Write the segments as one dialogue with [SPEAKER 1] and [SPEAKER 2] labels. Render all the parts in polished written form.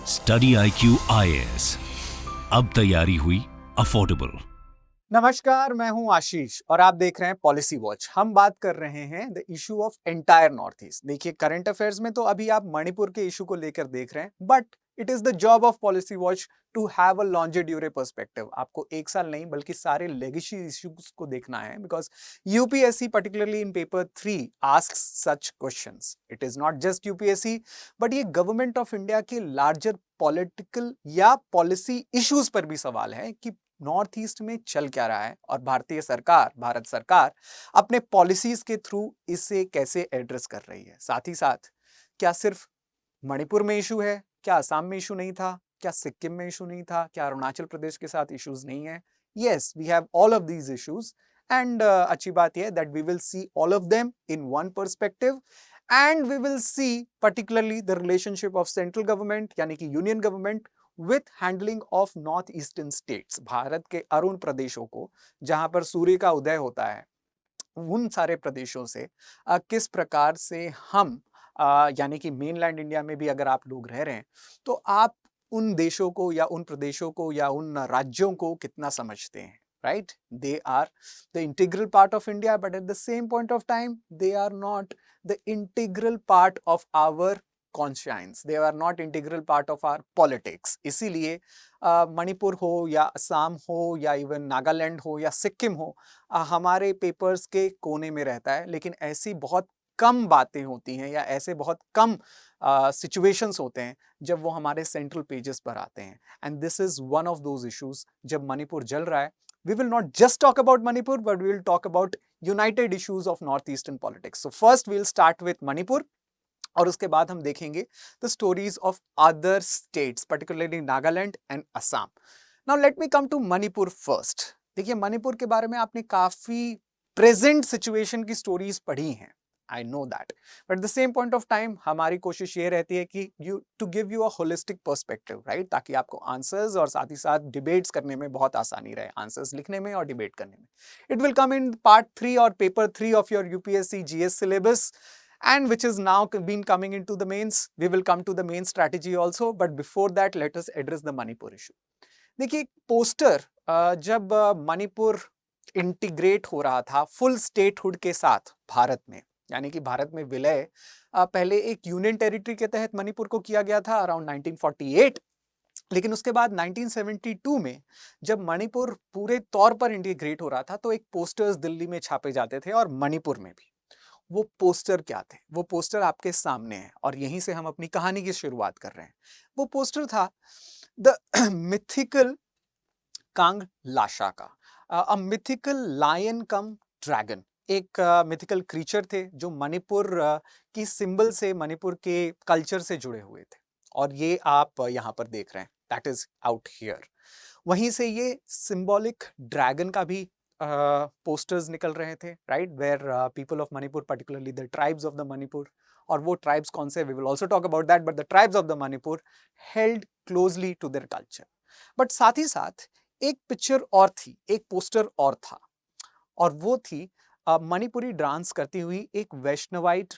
[SPEAKER 1] Study IQ IAS, अब तैयारी हुई अफोर्डेबल।
[SPEAKER 2] नमस्कार, मैं हूं आशीष और आप देख रहे हैं पॉलिसी वॉच। हम बात कर रहे हैं the issue of entire north east. देखिए, करंट अफेयर्स में तो अभी आप मणिपुर के इशू को लेकर देख रहे हैं, but it is the job of policy watch to have a longue duree perspective. आपको एक साल नहीं बल्कि सारे लेगेसी इश्यूज को देखना है, because UPSC particularly in paper 3 asks such questions. It is not just UPSC, but ये गवर्नमेंट ऑफ इंडिया के लार्जर पॉलिटिकल या पॉलिसी इश्यूज पर भी सवाल है कि नॉर्थ ईस्ट में चल क्या रहा है और भारत सरकार अपने पॉलिसीज के थ्रू इसे कैसे एड्रेस कर रही है। साथ ही साथ क्या सिर्फ मणिपुर में इशू है? क्या असम में इशू नहीं था? क्या सिक्किम में इशू नहीं था? क्या अरुणाचल प्रदेश के साथ इश्यूज नहीं है? Yes, we have all of these issues and अच्छी बात यह that we will see all of them in one perspective and we will see particularly the relationship of central government यानी कि union government with handling of north eastern states, Bharat के अरुण प्रदेशों को जहां पर सूर्य का उदय होता है, उन सारे प्रदेशों से किस प्रकार से हम यानी कि मेनलैंड इंडिया में भी अगर आप लोग रह रहे हैं तो आप उन देशों को या उन प्रदेशों को या उन राज्यों को कितना समझते हैं। Right, they are the integral part of India, but at the same point of time they are not the integral part of our conscience, they are not integral part of our politics. इसीलिए मणिपुर हो या असम हो या even Nagaland हो या सिक्किम हो, हमारे papers के कोने में रहता है। लेकिन ऐसी बहुत कम बातें होती हैं या ऐसे बहुत कम सिचुएशंस होते हैं जब वो हमारे सेंट्रल पेजेस पर आते हैं, and this is one of those issues. जब मणिपुर जल रहा है, we will not just talk about Manipur, but we will talk about united issues of north eastern politics. So first we will start with Manipur और उसके बाद हम देखेंगे the stories of other states, particularly Nagaland and Assam. Now let me come to Manipur first. देखिए, मणिपुर के बारे में आपने काफी प्रेजेंट सिचुएशन की स्टोरीज पढ़ी हैं, I know that, but the same point of time हमारी कोशिश ये रहती है कि you to give you a holistic perspective, right, ताकि आपको आंसर्स और साथ ही साथ डिबेट्स करने में बहुत आसानी रहे, आंसर्स लिखने में और डिबेट करने में। It will come in part 3 और paper 3 of your UPSC GS syllabus, and which is now been coming into the mains. We will come to the main strategy also, but before that let us address the Manipur issue. देखिए, poster जब Manipur integrate हो रहा था full statehood के साथ भारत में, यानी कि भारत में विलय पहले एक यूनियन टेरिटरी के तहत मणिपुर को किया गया था अराउंड 1948, लेकिन उसके बाद 1972 में जब मणिपुर पूरे तौर पर इंटीग्रेट हो रहा था तो एक पोस्टर्स दिल्ली में छापे जाते थे और मणिपुर में भी। वो पोस्टर क्या थे? वो पोस्टर आपके सामने है और यहीं से हम अपनी कहानी की शुरुआत कर रहे हैं। वो पोस्टर था द मिथिकल कांग लाशा का, अ मिथिकल लायन कम ड्रैगन। एक मिथिकल क्रीचर थे जो मणिपुर की सिंबल से, मणिपुर के कल्चर से जुड़े हुए थे, और ये आप यहाँ पर देख रहे हैं, दैट इज आउट हियर। वहीं से ये सिंबॉलिक ड्रैगन का भी पोस्टर्स निकल रहे थे, right, where people of Manipur, particularly the tribes of the Manipur, और वो ट्राइब्स कौन से, we will also talk about that, but the tribes of the Manipur held closely to their culture. But साथ ही साथ एक पिक्चर और थी, एक पोस्टर और था, और वो थी मणिपुरी डांस करती हुई एक वैष्णवाइट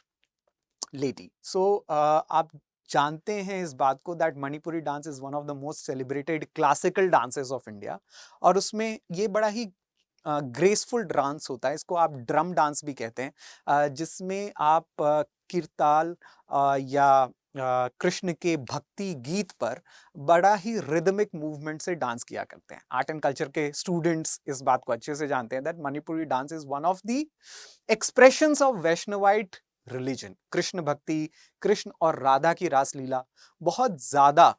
[SPEAKER 2] लेडी। सो आप जानते हैं इस बात को that Manipuri dance is one of the most celebrated classical dances of India, और उसमें ये बड़ा ही ग्रेसफुल डांस होता है, इसको आप ड्रम डांस भी कहते हैं, जिसमें आप कीर्ताल या कृष्ण के भक्ति गीत पर बड़ा ही रिदमिक मूवमेंट से डांस किया करते हैं। आर्ट एंड कल्चर के स्टूडेंट्स इस बात को अच्छे से जानते हैं that Manipuri dance is one of the expressions of Vaishnavite religion. Krishna भक्ति, कृष्ण और राधा की रासलीला बहुत ज्यादा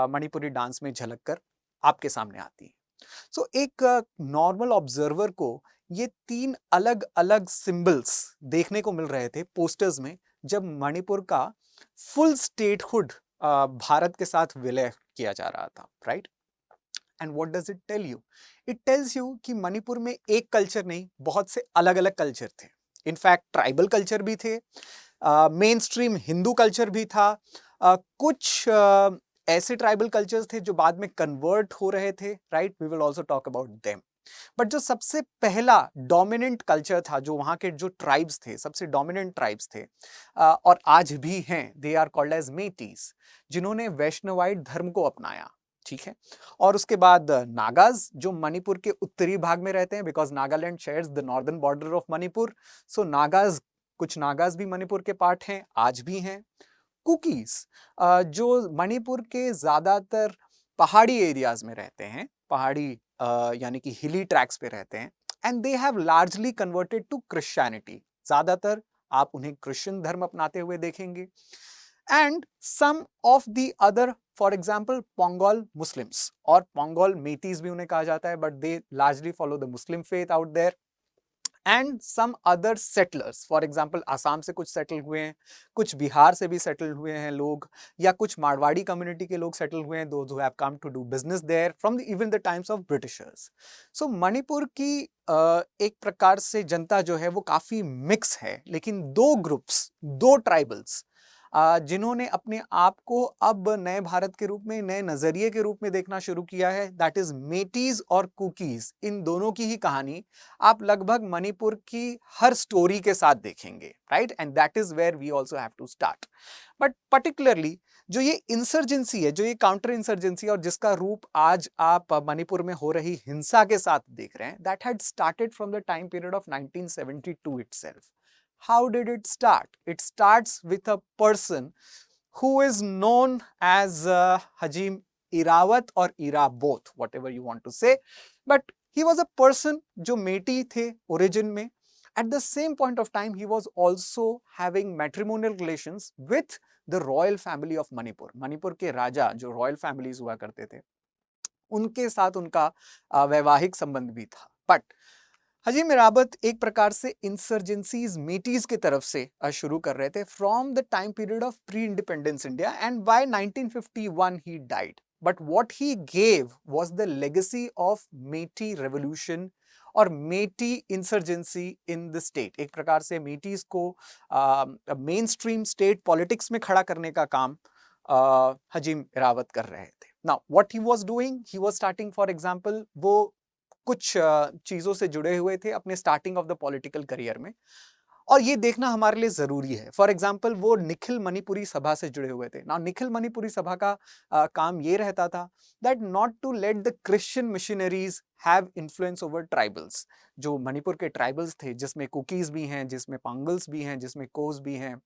[SPEAKER 2] मणिपुरी डांस में झलक कर आपके सामने आती है। सो एक नॉर्मल ऑब्जर्वर को ये 3 अलग अलग सिंबल्स देखने को मिल रहे थे पोस्टर्स में जब मणिपुर का फुल स्टेटहुड भारत के साथ विलय किया जा रहा था, right. And what does it tell you? It tells you कि मणिपुर में एक कल्चर नहीं, बहुत से अलग अलग कल्चर थे। इनफैक्ट ट्राइबल कल्चर भी थे, मेन स्ट्रीम हिंदू कल्चर भी था, कुछ ऐसे ट्राइबल कल्चर्स थे जो बाद में कन्वर्ट हो रहे थे, right, we will also talk about them. But जो सबसे पहला डोमिनेंट कल्चर था, जो वहां के जो ट्राइब्स थे, सबसे डोमिनेंट ट्राइब्स थे और आज भी हैं, दे आर कॉल्ड एज मेटीज, जिन्होंने वैष्णवाइट धर्म को अपनाया। ठीक है। और उसके बाद नागाज, जो मणिपुर के उत्तरी भाग में रहते हैं, because Nagaland shares the northern border of Manipur, so Nagas, कुछ नागाज भी मणिपुर के पार्ट हैं, आज भी हैं। कुकीज, जो मणिपुर के ज्यादातर पहाड़ी एरियाज में रहते हैं, पहाड़ी यानी कि हिली ट्रैक्स पे रहते हैं, and they have largely converted to Christianity. ज्यादातर आप उन्हें क्रिश्चियन धर्म अपनाते हुए देखेंगे। And some of the other, for example Pangal Muslims, और पोंगोल मेटीज भी उन्हें कहा जाता है, but they largely follow the Muslim faith out there. And some other settlers, for example Assam से कुछ सेटल हुए हैं, कुछ बिहार से भी सेटल हुए हैं लोग, या कुछ मारवाड़ी कम्युनिटी के लोग सेटल हुए हैं, those who have come to do business there from even the times of Britishers. So Manipur की एक प्रकार से जनता जो है वो काफी मिक्स है, लेकिन दो ग्रुप्स, दो ट्राइबल्स जिन्होंने अपने आप को अब नए भारत के रूप में, नए नजरिए के रूप में देखना शुरू किया है, दैट इज मेटीज और कुकीज। इन दोनों की ही कहानी आप लगभग मणिपुर की हर स्टोरी के साथ देखेंगे, right? And that is where we also have to start. But particularly जो ये इंसर्जेंसी है, जो ये काउंटर इंसर्जेंसी, और जिसका रूप आज आप मणिपुर में हो रही हिंसा के साथ देख रहे हैं, that had started from the time period of 1972 itself. How did it start? It starts with a person who is known as Hajim Irawat or Ira both, whatever you want to say. But he was a person जो मेटी थे origin में. At the same point of time, he was also having matrimonial relations with the royal family of Manipur. Manipur के राजा, जो royal families हुआ करते थे, उनके साथ उनका वैवाहिक संबंध भी था। बट हजीम इराबत एक प्रकार से इंसर्जेंसीज मेटीज की तरफ से शुरू कर रहे थे from the time period of pre independence India, and by 1951 he died. But what he gave was the legacy of Meitei revolution और Meitei insurgency in the state. एक प्रकार से मेटीज को मेन स्ट्रीम स्टेट पॉलिटिक्स में खड़ा करने का काम हजीम इराबत कर रहे थे। Now what he was doing, he was starting, for example, वो कुछ चीजों से जुड़े हुए थे अपने starting of the political career में, और ये देखना हमारे लिए जरूरी है। फॉर एग्जाम्पल, वो निखिल मणिपुरी सभा से जुड़े हुए थे ना। निखिल मणिपुरी सभा का काम ये रहता था that not to let the Christian missionaries have influence over tribals. जो मणिपुर के ट्राइबल्स थे, जिसमें कुकीज भी हैं, जिसमें पांगल्स भी हैं, जिसमें कोस भी हैं,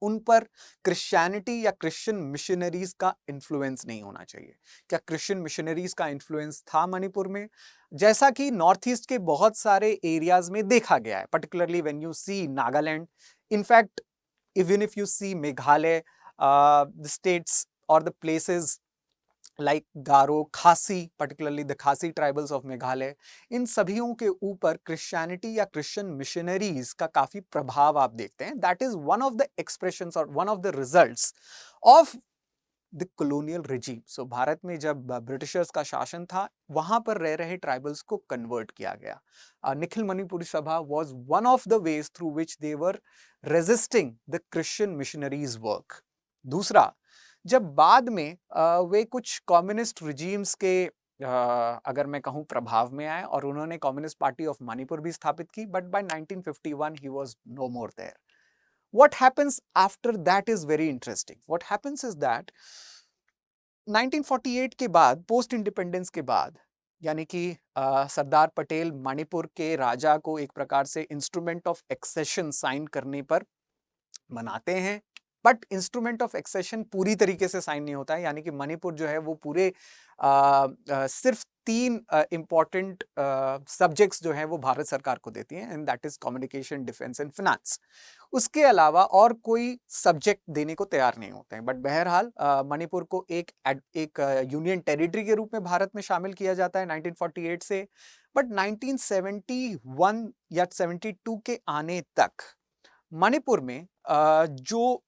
[SPEAKER 2] उन पर क्रिश्चियनिटी या क्रिश्चियन मिशनरीज का इन्फ्लुएंस नहीं होना चाहिए। क्या क्रिश्चियन मिशनरीज का इन्फ्लुएंस था मणिपुर में? जैसा कि नॉर्थ ईस्ट के बहुत सारे एरियाज में देखा गया है, particularly when you see Nagaland, in fact even if you see Meghalaya, the states और the places like Garo, Khasi, particularly the Khasi tribals of Meghalaya, इन सभियों के ऊपर क्रिश्चियनिटी या क्रिश्चियन मिशनरीज का काफी प्रभाव आप देखते हैं। That is one of the expressions और one of the results of the colonial regime. So Bharat में जब ब्रिटिशर्स का शासन था, वहां पर रह रहे ट्राइबल्स को कन्वर्ट किया गया। निखिल मणिपुरी सभा was one of the ways through which they were resisting the Christian missionaries work. दूसरा, जब बाद में वे कुछ कम्युनिस्ट रिजीम्स के अगर मैं कहूं प्रभाव में आए और उन्होंने कम्युनिस्ट पार्टी ऑफ मणिपुर भी स्थापित की, बट बाय 1951 ही was no more there. What happens after that is very interesting. What happens is that 1948 के बाद, पोस्ट इंडिपेंडेंस के बाद, यानी कि सरदार पटेल मणिपुर के राजा को एक प्रकार से इंस्ट्रूमेंट ऑफ एक्सेशन साइन करने पर मनाते हैं, बट इंस्ट्रूमेंट ऑफ एक्सेशन पूरी तरीके से साइन नहीं होता है। यानी कि मणिपुर जो है वो पूरे सिर्फ 3 इंपॉर्टेंट सब्जेक्ट्स जो है वो भारत सरकार को देती है, and that is communication, defence and finance. उसके अलावा और कोई सब्जेक्ट देने को तैयार नहीं होते हैं। बट बहरहाल मणिपुर को एक यूनियन टेरिटरी के रूप में भारत में शामिल किया जाता है 1948 से। बट 1971 या 72 के आने तक मणिपुर में जो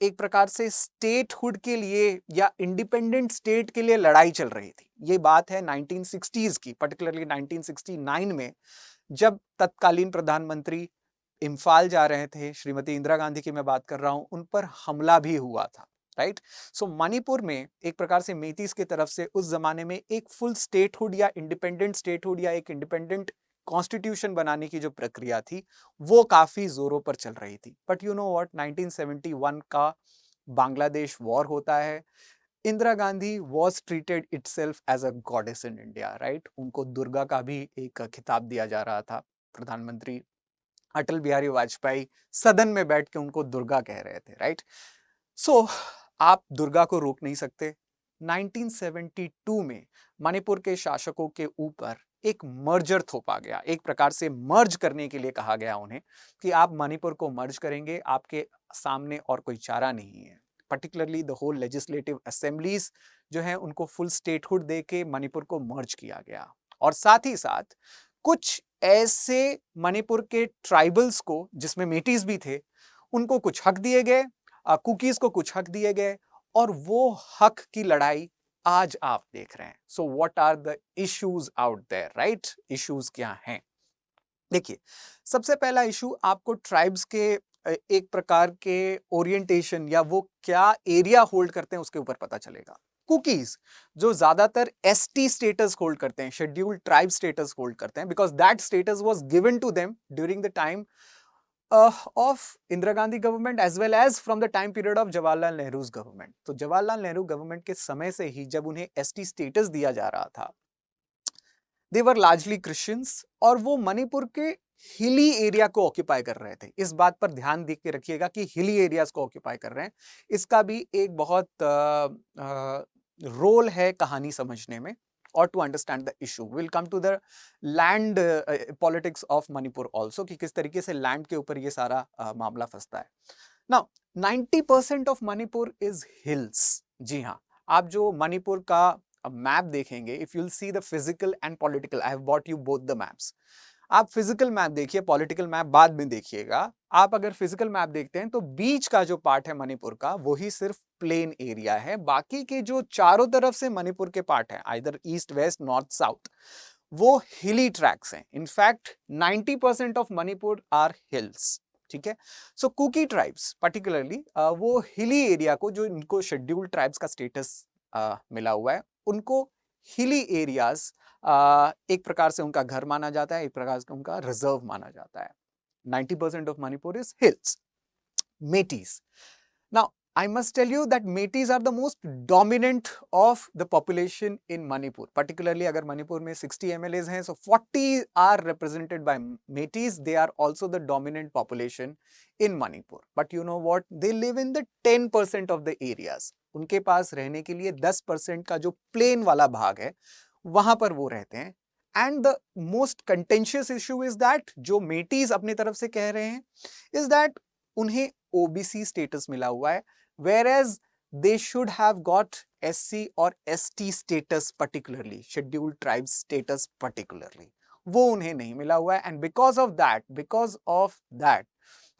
[SPEAKER 2] एक प्रकार से स्टेटहुड के लिए या इंडिपेंडेंट स्टेट के लिए लड़ाई चल रही थी, ये बात है 1960s की, पर्टिकुलरली 1969 में, जब तत्कालीन प्रधानमंत्री इम्फाल जा रहे थे, श्रीमती इंदिरा गांधी की मैं बात कर रहा हूं, उन पर हमला भी हुआ था। राइट। सो मणिपुर में एक प्रकार से मेतीस की तरफ से उस जमाने में एक फुल स्टेटहुड या इंडिपेंडेंट स्टेटहुड या एक इंडिपेंडेंट कॉन्स्टिट्यूशन बनाने की जो प्रक्रिया थी वो काफी जोरों पर चल रही थी। बट यू नो व्हाट, 1971 का बांग्लादेश वॉर होता है। Indira Gandhi was treated itself as a goddess in India, right. उनको दुर्गा का भी एक खिताब दिया जा रहा था। प्रधानमंत्री अटल बिहारी वाजपेयी सदन में बैठ के उनको दुर्गा कह रहे थे, राइट। सो आप दुर्गा को रोक नहीं सकते। 1972 में मणिपुर के शासकों के ऊपर एक मर्जर थोपा गया, एक प्रकार से मर्ज करने के लिए कहा गया उन्हें कि आप मणिपुर को मर्ज करेंगे, आपके सामने और कोई चारा नहीं है। Particularly the whole legislative assemblies जो है उनको फुल स्टेटहुड देके मणिपुर को मर्ज किया गया। और साथ ही साथ कुछ ऐसे मणिपुर के ट्राइबल्स को, जिसमें मेटीज भी थे, उनको कुछ हक दिए गए, कुकीज को कुछ हक दिए गए, और वो हक की लड़ाई आज आप देख रहे हैं। So what are the issues out there, right. Issues क्या हैं? देखिए, सबसे पहला इशू आपको ट्राइब्स के एक प्रकार के ओरिएंटेशन या वो क्या एरिया होल्ड करते हैं उसके ऊपर पता चलेगा। कुकीज जो ज्यादातर एसटी स्टेटस होल्ड करते हैं, शेड्यूल्ड ट्राइब स्टेटस होल्ड करते हैं, because that status was given to them during the time of Indira Gandhi government as well as from the time period of Jawaharlal Nehru's government। तो Jawaharlal Nehru government के समय से ही जब उन्हें एसटी स्टेटस दिया जा रहा था, दे वर लार्जली क्रिश्चियंस, और वो मणिपुर के हिली एरिया को ऑक्यूपाई कर रहे थे। इस बात पर ध्यान दे के रखिएगा कि हिली एरियाज को ऑक्यूपाई कर रहे हैं। इसका भी एक बहुत रोल है कहानी समझने में, or to understand the issue। We'll come to the land politics of Manipur also, कि किस तरीके से लैंड के ऊपर ये सारा मामला फंसता है। Now 90% of Manipur is hills। जी हाँ, आप जो मणिपुर का मैप देखेंगे, if you'll see the physical and political, I have bought you both the maps। आप फिजिकल मैप देखिए, पॉलिटिकल मैप बाद में देखिएगा। आप अगर फिजिकल मैप देखते हैं तो बीच का जो पार्ट है मणिपुर का वही सिर्फ प्लेन एरिया है। बाकी के जो चारों तरफ से मणिपुर के पार्ट है, either east west north south, वो हिली ट्रैक्स हैं। In fact 90% of Manipur are hills, ठीक है। सो कुकी ट्राइब्स पर्टिकुलरली वो हिली एरिया को, जो इनको शेड्यूल्ड ट्राइब्स का स्टेटस मिला हुआ है, उनको हिली एरियाज एक प्रकार से उनका घर माना जाता है, एक प्रकार से उनका रिजर्व माना जाता है। 90% of Manipur is hills। Metis। Now, I must tell you that Metis are the most dominant of the population in Manipur। Particularly अगर मणिपुर में 60 MLAs हैं, so 40 are represented by Metis। They are also the dominant population in Manipur। But you know what? They live in the 10% of the areas। उनके पास रहने के लिए 10% का जो plane वाला भाग है वहां पर वो रहते हैं। And the most contentious issue is that, जो मेटीज अपनी तरफ से कह रहे हैं, इज दैट उन्हें ओबीसी स्टेटस मिला हुआ है, whereas they should have got SC और ST status, particularly scheduled tribe status particularly, वो उन्हें नहीं मिला हुआ है। And because of that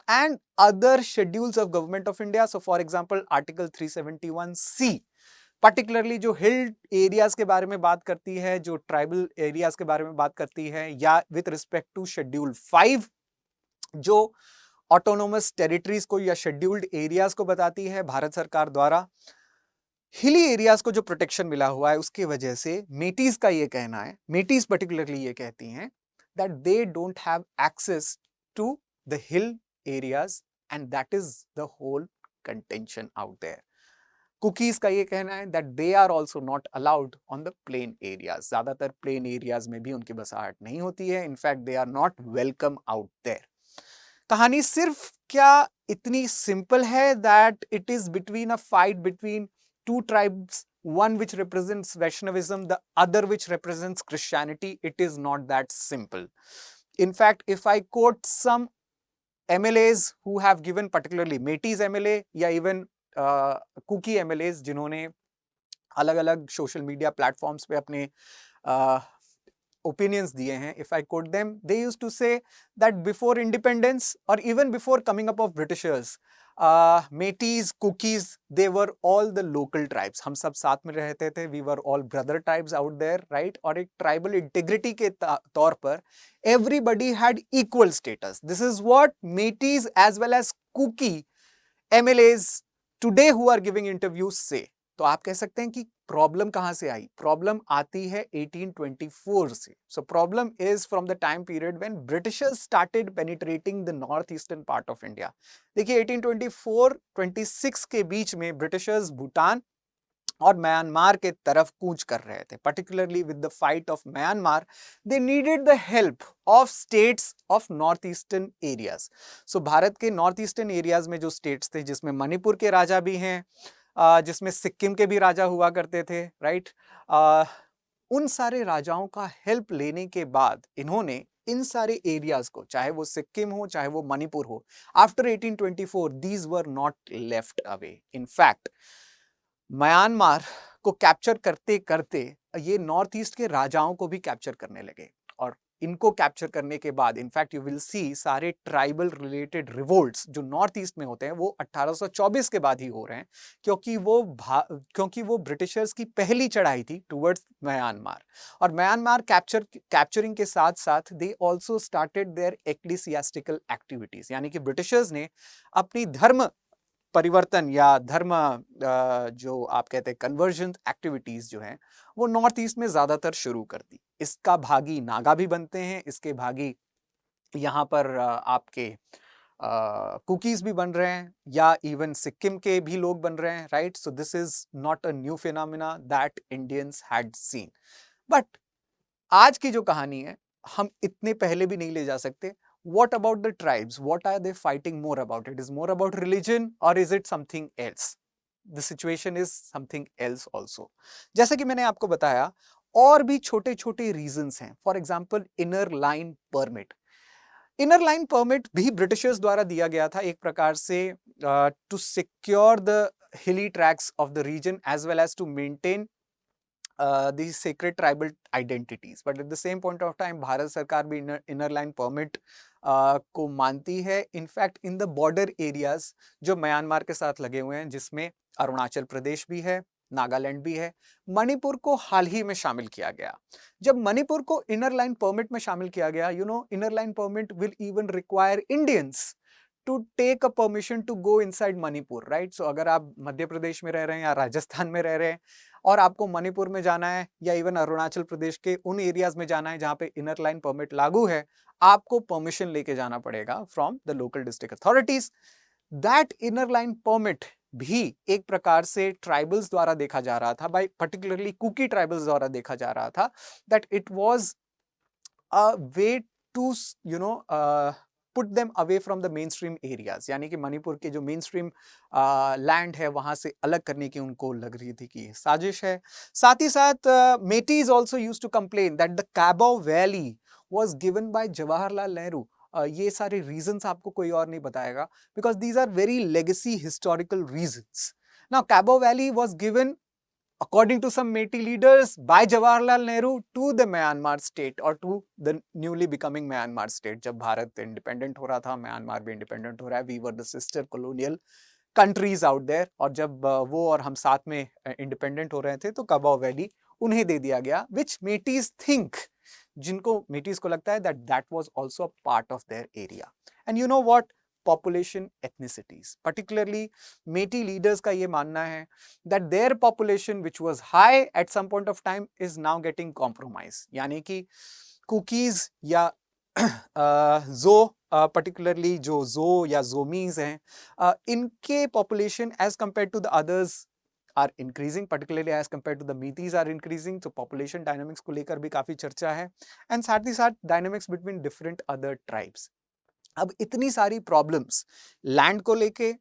[SPEAKER 2] and other schedules of government of India, so for example article 371C particularly जो हिल areas के बारे में बात करती है, जो ट्राइबल एरियाज के बारे में बात करती है, या विथ रिस्पेक्ट टू शेड्यूल 5 जो ऑटोनोमस टेरिटरीज को या शेड्यूल्ड एरियाज को बताती है भारत सरकार द्वारा, हिली एरियाज को जो प्रोटेक्शन मिला हुआ है उसकी वजह से मेटीज का ये कहना है, मेटीज पर्टिकुलरली ये कहती हैं that they don't have access to the hill areas, and that is the whole contention out there. Kukis का ये कहना है that they are also not allowed on the plain areas. ज्यादातर प्लेन एरियाज में भी उनकी बसाहट नहीं होती है। In fact they are not welcome out there. कहानी सिर्फ क्या इतनी सिंपल है that it is between a fight between two tribes, one which represents Vaishnavism, the other which represents Christianity? It is not that simple। In fact, if I quote some MLAs who have given, particularly Metis MLA या even cookie MLAs जिन्होंने अलग अलग social media platforms पे अपने opinions दिए हैं, if I quote them, they used to say that before independence or even before coming up of Britishers, Metis, Cookies, they were all the local tribes। हम सब साथ में रहते थे, we were all brother tribes out there, right? और एक tribal integrity के तौर पर everybody had equal status। This is what Metis as well as Kuki MLAs today who are giving interviews से। तो आप कह सकते हैं कि प्रॉब्लम कहां से आई? प्रॉब्लम आती है 1824 से। So problem is from the time period when Britishers started penetrating the north eastern part of India. देखिए 1824-26 के बीच में ब्रिटिशर्स भूटान और म्यांमार के तरफ कूच कर रहे थे। Particularly with the fight of Myanmar, they needed the help of states of north eastern areas. So Bharat के नॉर्थ ईस्टर्न एरियाज में जो स्टेट्स थे, जिसमें मणिपुर के राजा भी हैं, जिसमें सिक्किम के भी राजा हुआ करते थे, राइट, उन सारे राजाओं का हेल्प लेने के बाद इन्होंने इन सारे एरियाज को, चाहे वो सिक्किम हो चाहे वो मणिपुर हो, after 1824 these were not left away. In fact Myanmar को कैप्चर करते करते ये नॉर्थ ईस्ट के राजाओं को भी कैप्चर करने लगे, और इनको कैप्चर करने के बाद इनफैक्ट यू विल सी सारे ट्राइबल रिलेटेड रिवोल्ट्स जो नॉर्थ ईस्ट में होते हैं वो 1824 के बाद ही हो रहे हैं, क्योंकि वो ब्रिटिशर्स की पहली चढ़ाई थी टुवर्ड्स म्यांमार। और म्यांमार कैप्चरिंग के साथ साथ they also started their ecclesiastical activities, यानी कि ब्रिटिशर्स ने अपनी धर्म परिवर्तन या धर्म जो आप कहते हैं कन्वर्जन एक्टिविटीज जो हैं वो नॉर्थ ईस्ट में ज्यादातर शुरू कर दी। इसका भागी नागा भी बनते हैं, इसके भागी यहाँ पर आपके कुकीज भी बन रहे हैं, या इवन सिक्किम के भी लोग बन रहे हैं, right. So this is not a new phenomena that Indians had seen. But आज की जो कहानी है हम इतने पहले भी नहीं ले जा सकते। What about the tribes? What are they fighting more about? It is more about religion or is it something else? The situation is something else also. जैसा कि मैंने आपको बताया और भी छोटे छोटे रीजंस हैं। For example inner line permit. Inner line permit भी ब्रिटिशर्स द्वारा दिया गया था एक प्रकार से to secure the hilly tracts of the region as well as to maintain these sacred tribal identities, but at the same point of time Bharat सरकार भी inner line permit को मानती है। In fact in the border areas जो Myanmar के साथ लगे हुए हैं, जिसमें अरुणाचल प्रदेश भी है, नागालैंड भी है, मणिपुर को हाल ही में शामिल किया गया। जब मणिपुर को इनर लाइन परमिट में शामिल किया गया, inner line permit will even require Indians to take a permission to go inside Manipur, right. So अगर आप मध्य प्रदेश में रह रहे हैं या राजस्थान में रह रहे हैं और आपको मणिपुर में जाना है या इवन अरुणाचल प्रदेश के उन एरियाज में जाना है जहां पे इनर लाइन परमिट लागू है, आपको परमिशन लेके जाना पड़ेगा from the local district authorities. That inner line permit भी एक प्रकार से ट्राइबल्स द्वारा देखा जा रहा था, बाय पर्टिकुलरली कुकी ट्राइबल्स द्वारा देखा जा रहा था, that it was a way to put them away from the mainstream areas, यानी कि मणिपुर के जो मेन स्ट्रीम लैंड है वहां से अलग करने की उनको लग रही थी कि साजिश है। साथ ही साथ Meiteis also used to complain that the Kabaw valley was given by Jawaharlal Nehru. ये सारे रीजंस आपको कोई और नहीं बताएगा, because these are very legacy historical reasons. Now Kabaw valley was given according to some Meitei leaders by Jawaharlal Nehru to the Myanmar state or to the newly becoming Myanmar state। जब Bharat independent हो रहा था, Myanmar भी independent हो रहा है, we were the sister colonial countries out there, और जब वो और हम साथ में इंडिपेंडेंट हो रहे थे तो काबो वैली उन्हें दे दिया गया, which Meiteis think, जिनको मेटीज को लगता है that was also a part of their area। and you know what, population ethnicities, particularly Meitei leaders का ये मानना है that their population which was high at some point of time is now getting compromised, यानी कि cookies या जो particularly जो जो या जोमीज हैं, इनके population as compared to the others are increasing, particularly as compared to the Meiteis are increasing। तो population dynamics को लेकर भी काफी चर्चा है, and साथ ही साथ dynamics between different other tribes। अब इतनी सारी प्रॉब्लम्स लैंड को लेके,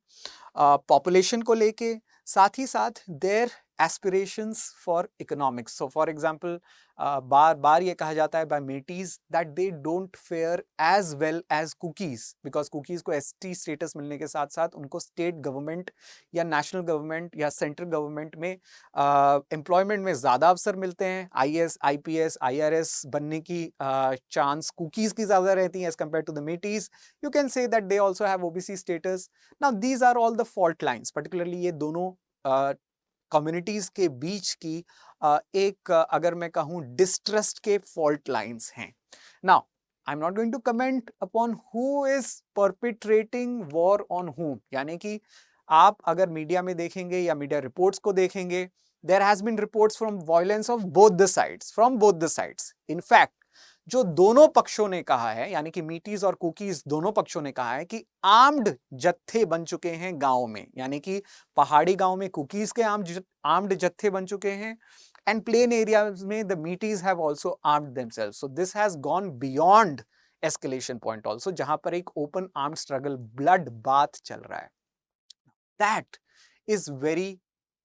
[SPEAKER 2] पॉपुलेशन को लेके, साथ ही साथ their aspirations for economics. So for example बार बार ये कहा जाता है by Meiteis that they don't fare as well as Kukis, because Kukis को एसटी स्टेटस मिलने के साथ साथ उनको स्टेट गवर्नमेंट या नेशनल गवर्नमेंट या सेंट्रल गवर्नमेंट में एम्प्लॉयमेंट में ज्यादा अवसर मिलते हैं। आईएएस, आईपीएस, आईआरएस बनने की चांस कुकीज की ज्यादा रहती है as compare to the Meiteis. You can say that they also have OBC status. Now these are all the fault lines, particularly ये दोनों कम्युनिटीज के बीच की एक अगर मैं कहूं डिस्ट्रस्ट के फॉल्ट लाइंस हैं। Now I am not going to comment upon who is perpetrating war on whom, यानी कि आप अगर मीडिया में देखेंगे या मीडिया रिपोर्ट्स को देखेंगे, there has been reports from violence of both the sides, from both the sides. In fact जो दोनों पक्षों ने कहा है, यानी कि मीटीज और कुकीज दोनों पक्षों ने कहा है कि आर्म्ड जत्थे बन चुके हैं गांव में, यानी कि पहाड़ी गांव में कुकीज के आर्म्ड जत्थे बन चुके हैं, and plain areas में the meaties have also armed themselves. So this has gone beyond escalation point also, जहां पर एक open armed struggle, blood bath चल रहा है। That is very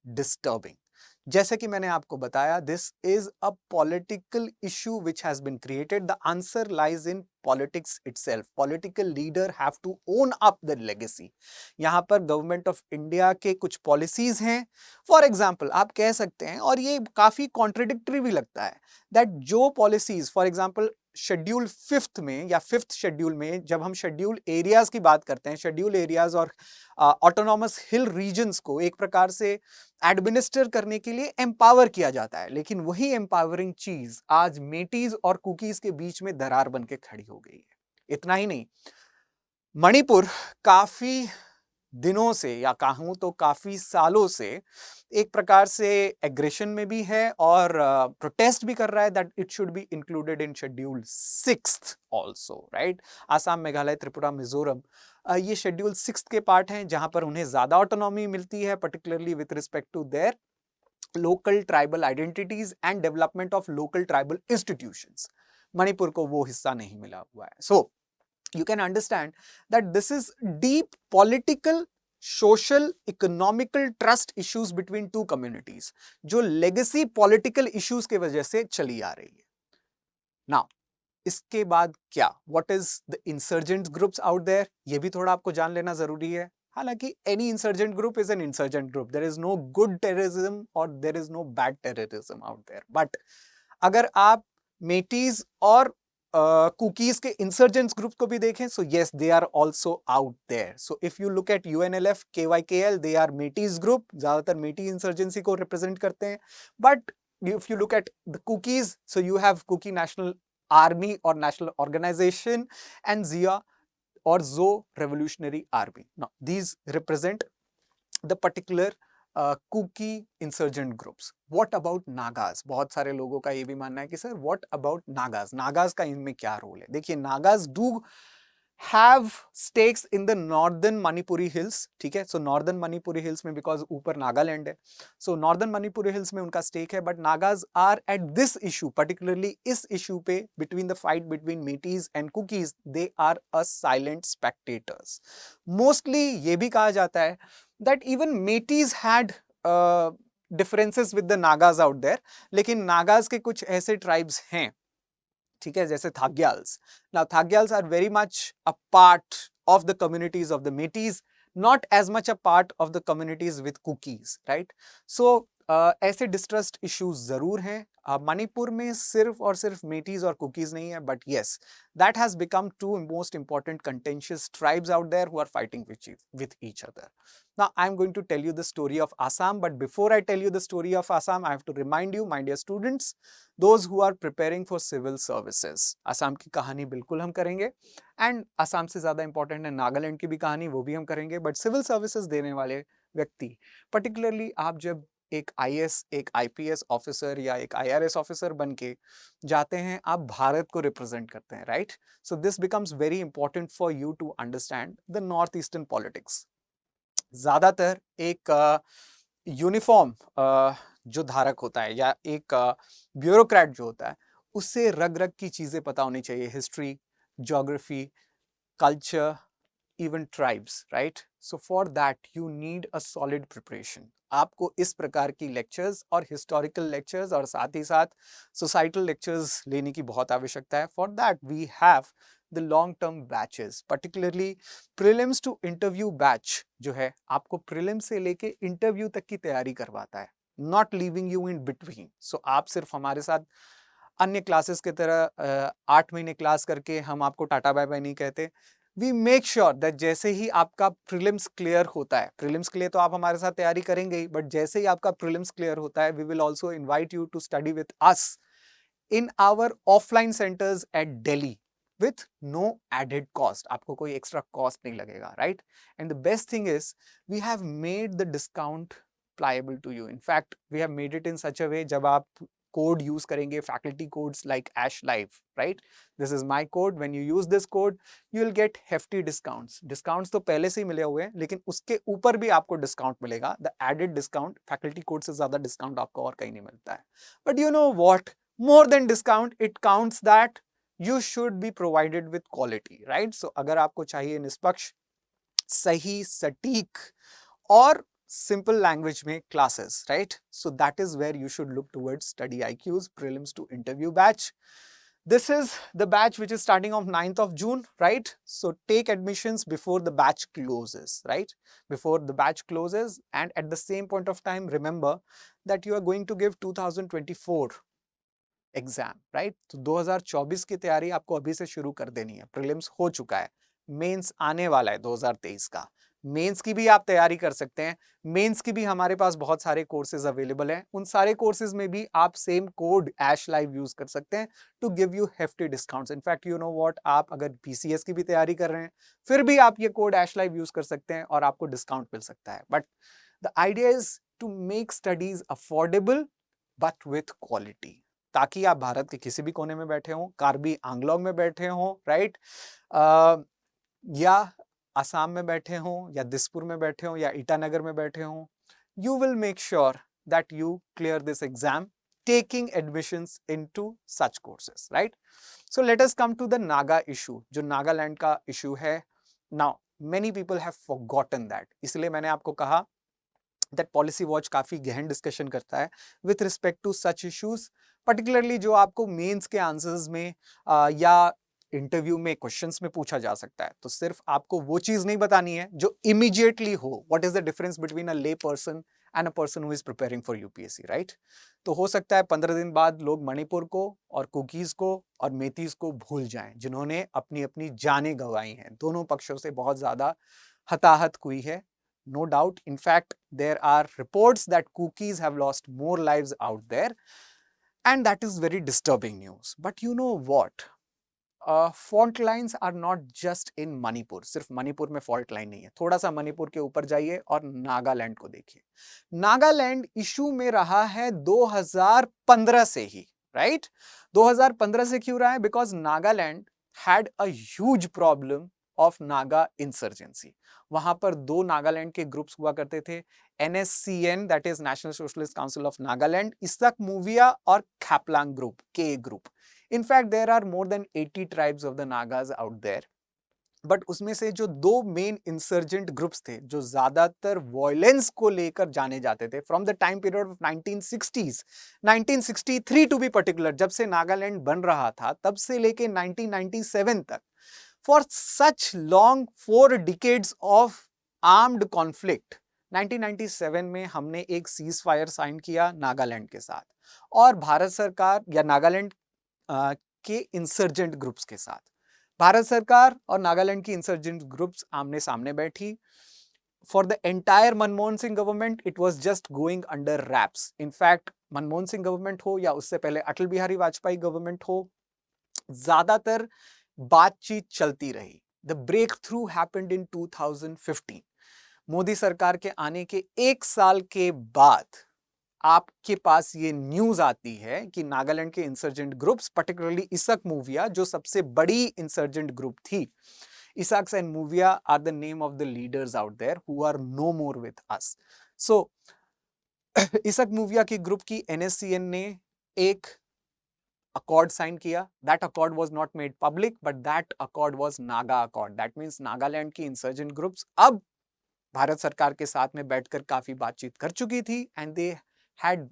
[SPEAKER 2] disturbing. जैसे कि मैंने आपको बताया, this is a political issue which has been created. The answer lies in politics itself. Political leader have to own up the legacy. यहाँ पर गवर्नमेंट ऑफ इंडिया के कुछ पॉलिसीज हैं, फॉर एग्जाम्पल आप कह सकते हैं, और ये काफी कॉन्ट्रडिक्टरी भी लगता है, दैट जो policies for example schedule 5th में या 5th शेड्यूल में, जब हम शेड्यूल एरियाज की बात करते हैं, शेड्यूल एरियाज और ऑटोनॉमस हिल रीजन्स को एक प्रकार से एडमिनिस्टर करने के लिए एम्पावर किया जाता है, लेकिन वही एम्पावरिंग चीज आज मेटीज और कुकीज के बीच में दरार बन के खड़ी हो गई है। इतना ही नहीं, मणिपुर काफी दिनों से या कहूं तो काफी सालों से एक प्रकार से एग्रेशन में भी है और प्रोटेस्ट भी कर रहा है that it should be included in schedule 6th also, right. Assam, Meghalaya, Tripura, Mizoram ये शेड्यूल 6th के पार्ट हैं, जहां पर उन्हें ज्यादा ऑटोनॉमी मिलती है, particularly with respect to their local tribal identities and development of local tribal institutions. Manipur को वो हिस्सा नहीं मिला हुआ है। सो you can understand that this is deep political, social, economical trust issues between two communities, जो legacy political issues के वजह से चली आ रही है। Now, इसके बाद क्या? What is the insurgent groups out there? ये भी थोड़ा आपको जान लेना जरूरी है। हालांकि any insurgent group is an insurgent group. There is no good terrorism or there is no bad terrorism out there. But अगर आप मेटीज और कुकीज के इंसर्जेंट्स ग्रुप को भी देखें, so yes they are also out there. So if you look at UNLF, KYKL, they are Meiteis group, ज्यादातर Meitei insurgency को represent करते हैं। But if you look at the Kukis, so you have Kuki national army और national organisation and जिया और जो revolutionary army. Now these represent the particular Kuki insurgent groups. What about Nagas? बहुत सारे लोगों का ये भी मानना है कि sir what about Nagas, Nagas का इनमें क्या रोल है? देखिए, Nagas do have stakes in the northern Manipuri hills, ठीक है। सो नॉर्दर्न मणिपुरी हिल्स में, बिकॉज ऊपर नागालैंड है, सो नॉर्दर्न मणिपुरी हिल्स में उनका स्टेक है। But Nagas are at this issue, particularly इस इशू पे, between the fight between Meiteis and Kukis, they are a silent spectators. Mostly ये भी कहा जाता है that even Metis had differences with the Nagas out there, लेकिन नागाज के कुछ ऐसे ट्राइब्स हैं, ठीक है, जैसे थाग्याल्स। Now थाग्याल्स are very much a part of the communities of the Metis, not as much a part of the communities with Kukis, right? So ऐसे distrust issues जरूर हैं। मणिपुर में सिर्फ और सिर्फ मेटीज और कुकीज नहीं है, but yes that has become to most important contentious tribes out there who are fighting with each other. Now I am going to tell you the story of Assam, but before I tell you the story of Assam, I have to remind you, my dear students, those who are preparing for civil services, Assam की कहानी बिल्कुल हम करेंगे, and Assam से ज्यादा important है नागालैंड की भी कहानी, वो भी हम करेंगे। बट सिविल सर्विसेज देने वाले व्यक्ति, पर्टिकुलरली आप जब एक आईएएस, एक आईपीएस ऑफिसर या एक आईआरएस ऑफिसर बन के जाते हैं, आप भारत को रिप्रेजेंट करते हैं, right. So this becomes very important for you to understand the north eastern politics. ज्यादातर एक यूनिफॉर्म जो धारक होता है या एक ब्यूरोक्रेट जो होता है, उससे रग रग की चीजें पता होनी चाहिए, history, geography, culture, even tribes, right? So for that you need a solid preparation. आपको इस प्रकार की लेक्चर्स और हिस्टोरिकल लेक्चर्स और साथ ही साथ सोसाइटल लेक्चर्स लेने की बहुत आवश्यकता है। For that we have the long term batches, particularly prelims to interview batch जो है, आपको प्रीलिम से लेके इंटरव्यू तक की तैयारी करवाता है, not leaving you in between. So आप सिर्फ हमारे साथ अन्य क्लासेस की तरह 8 महीने क्लास करके हम आपको टाटा बाय बाय नहीं कहते। वी मेक श्योर दैट जैसे ही आपका प्रीलिम्स क्लियर होता है, प्रीलिम्स के लिए तो आप हमारे साथ तैयारी करेंगे ही, बट जैसे ही आपका प्रीलिम्स क्लियर होता है, we will also invite you to study with us in our offline centres at Delhi, with no added cost. आपको कोई extra cost नहीं लगेगा, right? And the best thing is we have made the discount pliable to you. In fact, we have made it in such a way जब आप code use करेंगे, faculty codes like Ash Live, right? This is my code. When you use this code, you will get hefty discounts. Discounts तो पहले से ही मिले हुए हैं, लेकिन उसके ऊपर भी आपको discount मिलेगा. The added discount, faculty code से ज़्यादा discount आपको और कहीं नहीं मिलता है. But you know what? More than discount, it counts that you should be provided with quality, right? So अगर आपको चाहिए निष्पक्ष, सही, सटीक और simple language में classes, right? So that is where you should look towards Study IQ's prelims to interview batch. This is the batch which is starting on 9th of June, right? So take admissions before the batch closes, right? Before the batch closes, and at the same point of time, remember that you are going to give 2024 exam, right? तो 2024 की तैयारी आपको अभी से शुरू कर देनी है. प्रीलिम्स हो चुका है, मेंस आने वाला है 2023 का. मेंस की भी आप तैयारी कर सकते हैं. मेंस की भी हमारे पास बहुत सारे कोर्सेज अवेलेबल हैं. उन सारे कोर्सेज में भी आप same code ash live use कर सकते हैं to give you hefty discounts. In fact you know what, आप अगर पीसीएस की भी तैयारी कर रहे हैं फिर भी आप ये कोड ऐश लाइव यूज कर सकते हैं और आपको डिस्काउंट मिल सकता है. But the idea is to make studies affordable but with quality, ताकि आप भारत के किसी भी कोने में बैठे हों, कार्बी आंगलोंग में बैठे हों, राइट, या आसाम में बैठे हों, या दिसपुर में बैठे हों, या ईटानगर में बैठे हों, you will make sure that you clear this exam taking admissions into such courses, right? So let us come to the Naga issue, जो नागालैंड का issue है. Now many people have forgotten that, इसलिए मैंने आपको कहा that policy watch काफी गहन discussion करता है with respect to such issues, particularly जो आपको मेंस के आंसर्स में या इंटरव्यू में क्वेश्चंस में पूछा जा सकता है. तो सिर्फ आपको वो चीज नहीं बतानी है जो इमीडिएटली हो. What is the difference between a lay person and a person who is preparing for UPSC, right? तो हो सकता है 15 दिन बाद लोग मणिपुर को और कुकीज को और मेतीज को भूल जाएं, जिन्होंने अपनी अपनी जानें गंवाई हैं. दोनों पक्षों से बहुत ज्यादा हताहत हुई है. No doubt. In fact, there are reports that Kukis have lost more lives out there, and that is very disturbing news. But you know what? Fault lines are not just in Manipur. सिर्फ मणिपुर में fault line नहीं है. थोड़ा सा मणिपुर के ऊपर जाइए और नागालैंड को देखिए. नागालैंड इशू में रहा है 2015 से ही, राइट? 2015 से क्यों रहा है? Because Nagaland had a huge problem of Naga insurgency. वहां पर दो नागालैंड के ग्रुप्स हुआ करते थे, NSCN, that is national socialist council of Nagaland, Isak Muivah और खैपलांग ग्रुप, के group. In fact there are more than 80 tribes of the Nagas out there. But उसमें से जो दो मेन इंसर्जेंट ग्रुप्स थे जो ज्यादातर वॉयलेंस को लेकर जाने जाते थे from the time period of 1960s, 1963 to be particular, जब से नागालैंड बन रहा था तब से लेके 1997 तक, for such long 4 decades of armed conflict, 1997 में हमने एक सीज फायर साइन किया नागालैंड के साथ और भारत सरकार या नागालैंड के इंसर्जेंट ग्रुप्स के साथ. भारत सरकार और नागालैंड की इंसर्जेंट ग्रुप्स आमने सामने बैठी. For the entire Manmohan Singh government it was just going under raps. In fact Manmohan Singh government हो या उससे पहले अटल बिहारी वाजपेयी गवर्नमेंट हो, ज्यादातर बातचीत चलती रही. The breakthrough happened in 2015. Modi सरकार के आने के एक साल के बाद आपके पास ये न्यूज आती है कि नागालैंड के इंसर्जेंट ग्रुप्स, पर्टिकुलरली इसक मूविया जो सबसे बड़ी इंसर्जेंट ग्रुप थी, Isaks and Movia are the name of the leaders out there who are no more with us. So, Isak Movia की ग्रुप की NSCN ने एक accord sign किया. That accord was not made public, but that accord was Naga accord. That means Nagaland की insurgent groups अब भारत सरकार के साथ में बैठकर काफी बातचीत कर चुकी थी and they had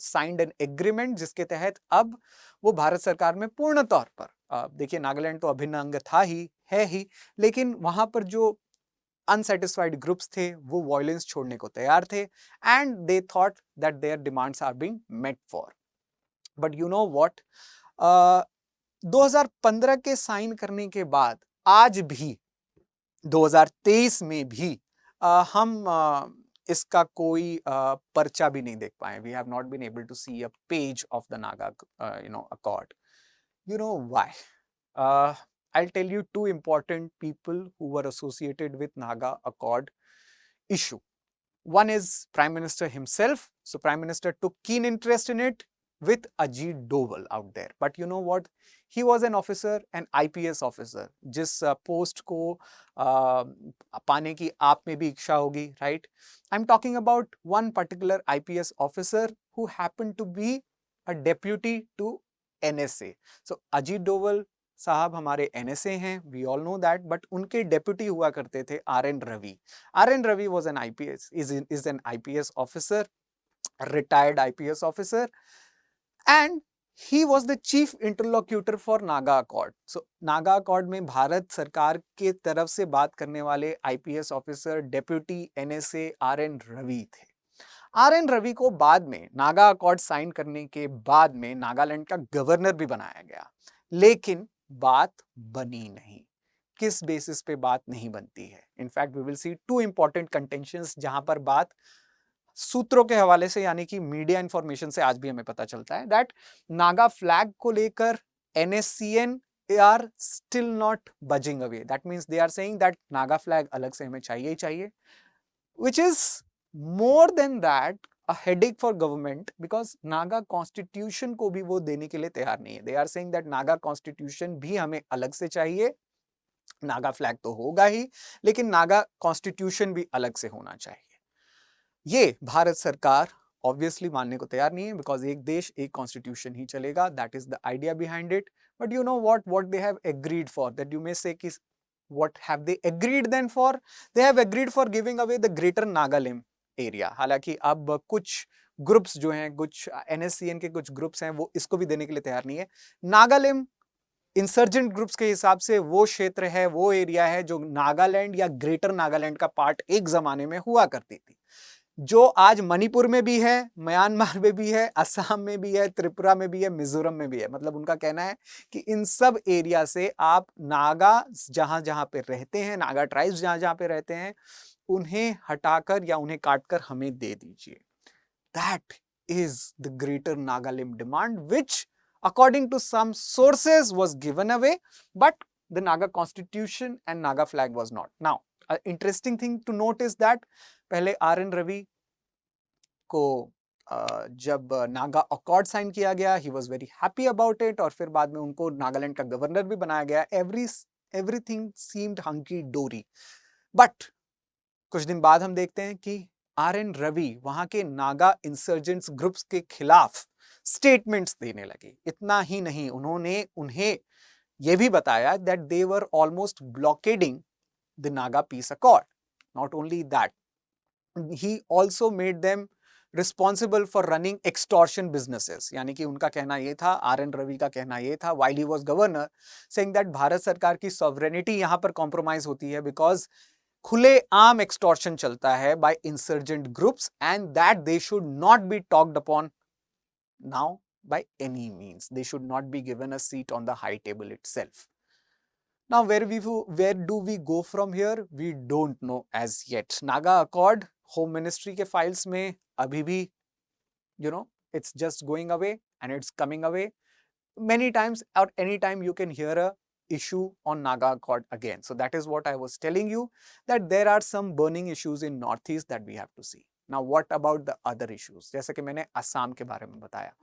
[SPEAKER 2] signed an agreement जिसके तहत अब वो भारत सरकार में पूर्ण तौर पर, देखिए नागालैंड तो अभिन्न अंग था ही, है ही, लेकिन वहां पर जो अनसेटिस्फाइड ग्रुप्स थे वो वायलेंस छोड़ने को तैयार थे and they thought that their demands are being met for. But you know what, 2015 के साइन करने के बाद आज भी 2023 में भी हम इसका कोई पर्चा भी नहीं देख पाए. We have not been able to see a page of the Naga accord. You know why? I'll tell you two important people who were associated with Naga Accord issue. One is Prime Minister himself. So Prime Minister took keen interest in it with Ajit Doval out there. But you know what? He was an officer, an IPS officer. जिस post को पाने की आप में भी इच्छा होगी, right? I'm talking about one particular IPS officer who happened to be a deputy to NSA. So Ajit Doval साहब हमारे NSA हैं, we all know that, but उनके डेप्यूटी हुआ करते थे RN Ravi. RN Ravi was an IPS, is an IPS officer, retired IPS officer, and he was the chief interlocutor for Naga Accord. So Naga Accord में भारत सरकार के तरफ से बात करने वाले IPS officer deputy NSA RN Ravi थे. RN रवि को बाद में नागा अकॉर्ड साइन करने के बाद में नागालैंड का गवर्नर भी बनाया गया, लेकिन बात बनी नहीं. किस बेसिस पे बात नहीं बनती है? In fact we will see two important contentions जहां पर बात सूत्रों के हवाले से यानी कि मीडिया इंफॉर्मेशन से आज भी हमें पता चलता है दैट नागा फ्लैग को लेकर NSCN are still not budging away. That means they are saying that Naga flag अलग से हमें चाहिए ही चाहिए, which is more than that a headache for government because Naga constitution को भी वो देने के लिए तैयार नहीं है. They are saying that Naga constitution भी हमें अलग से चाहिए. नागा फ्लैग तो होगा ही, लेकिन नागा कॉन्स्टिट्यूशन भी अलग से होना चाहिए. ये भारत सरकार ऑब्वियसली मानने को तैयार नहीं है बिकॉज एक देश एक कॉन्स्टिट्यूशन ही चलेगा. That is the idea behind it. But you no what they have agreed for, that you may say कि what have they agreed then for? They have agreed for giving away the greater Nagalim area. हालांकि अब कुछ groups जो हैं, कुछ NSCN के कुछ groups हैं, वो इसको भी देने के लिए तैयार नहीं है. नागालिम इंसर्जेंट ग्रुप्स के हिसाब से वो क्षेत्र है, वो एरिया है जो नागालैंड या ग्रेटर नागालैंड का पार्ट एक जमाने में हुआ करती थी, जो आज मणिपुर में भी है, म्यांमार में भी है, असम में भी है, त्रिपुरा में भी है, मिजोरम में भी है. मतलब उनका कहना है कि इन सब एरिया से आप नागा जहां जहां पे रहते हैं, नागा ट्राइब्स जहां जहां पे रहते हैं, उन्हें हटाकर या उन्हें काटकर हमें दे दीजिए. That is the greater Nagalim demand which according to some sources was given away, but the Naga constitution and Naga flag was not. Now an interesting thing to note is that पहले RN रवि को जब Naga accord sign किया गया, he was very happy about it, और फिर बाद में उनको नागालैंड का गवर्नर भी बनाया गया. एवरीथिंग सीम्ड हंकी डोरी. बट कुछ दिन बाद हम देखते हैं कि RN रवि वहां के नागा इंसर्जेंट्स ग्रुप्स के खिलाफ स्टेटमेंट्स देने लगे. इतना ही नहीं, उन्होंने उन्हें यह भी बताया that they were almost blockading the Naga peace accord. Not only that, he also made them responsible for running extortion businesses. यानी कि उनका कहना यह था, RN रवि का कहना यह था while he was governor, saying that Bharat सरकार की sovereignty यहां पर compromise होती है because खुले आम extortion चलता है by insurgent groups and that they should not be talked upon now by any means. They should not be given a seat on the high table itself. Now where do we go from here? We don't know as yet. Naga Accord home ministry के files में अभी भी it's just going away and it's coming away. Many times or any time you can hear a issue on Naga Accord again. So that is what I was telling you, that there are some burning issues in Northeast that we have to see. Now what about the other issues? जैसे कि मैंने असम के बारे में बताया.